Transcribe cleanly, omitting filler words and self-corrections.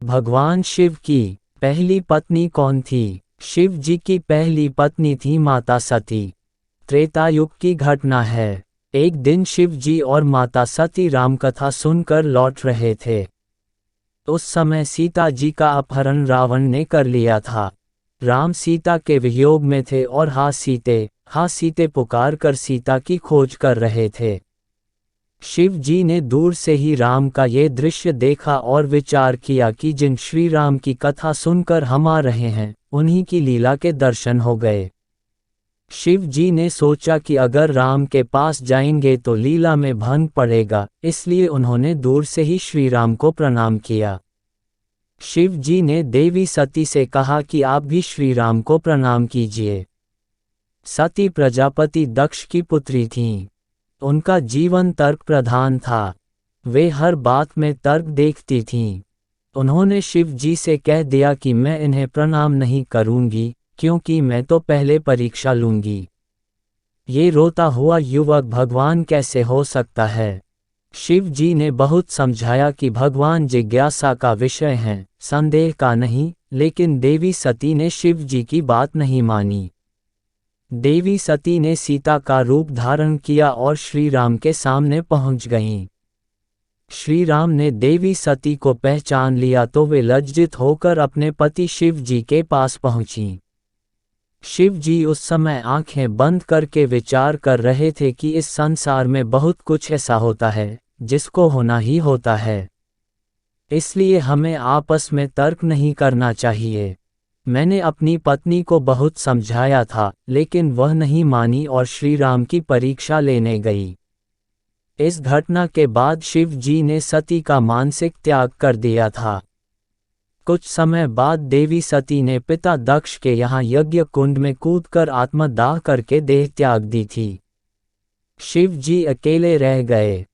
भगवान शिव की पहली पत्नी कौन थी? शिव जी की पहली पत्नी थी माता सती। त्रेता युग की घटना है। एक दिन शिव जी और माता सती रामकथा सुनकर लौट रहे थे। उस समय सीता जी का अपहरण रावण ने कर लिया था। राम सीता के वियोग में थे और हा सीते पुकार कर सीता की खोज कर रहे थे। शिव जी ने दूर से ही राम का ये दृश्य देखा और विचार किया कि जिन श्री राम की कथा सुनकर हम आ रहे हैं, उन्हीं की लीला के दर्शन हो गए। शिव जी ने सोचा कि अगर राम के पास जाएंगे तो लीला में भंग पड़ेगा, इसलिए उन्होंने दूर से ही श्री राम को प्रणाम किया। शिव जी ने देवी सती से कहा कि आप भी श्री राम को प्रणाम कीजिए। सती प्रजापति दक्ष की पुत्री थीं। उनका जीवन तर्क प्रधान था। वे हर बात में तर्क देखती थीं। उन्होंने शिव जी से कह दिया कि मैं इन्हें प्रणाम नहीं करूंगी, क्योंकि मैं तो पहले परीक्षा लूंगी। ये रोता हुआ युवक भगवान कैसे हो सकता है? शिव जी ने बहुत समझाया कि भगवान जिज्ञासा का विषय हैं, संदेह का नहीं, लेकिन देवी सती ने शिव जी की बात नहीं मानी। देवी सती ने सीता का रूप धारण किया और श्री राम के सामने पहुंच गईं। श्री राम ने देवी सती को पहचान लिया तो वे लज्जित होकर अपने पति शिव जी के पास पहुंचीं। शिव जी उस समय आंखें बंद करके विचार कर रहे थे कि इस संसार में बहुत कुछ ऐसा होता है जिसको होना ही होता है, इसलिए हमें आपस में तर्क नहीं करना चाहिए। मैंने अपनी पत्नी को बहुत समझाया था, लेकिन वह नहीं मानी और श्री राम की परीक्षा लेने गई। इस घटना के बाद शिव जी ने सती का मानसिक त्याग कर दिया था। कुछ समय बाद देवी सती ने पिता दक्ष के यहाँ यज्ञ कुंड में कूदकर आत्मदाह करके देह त्याग दी थी। शिव जी अकेले रह गए।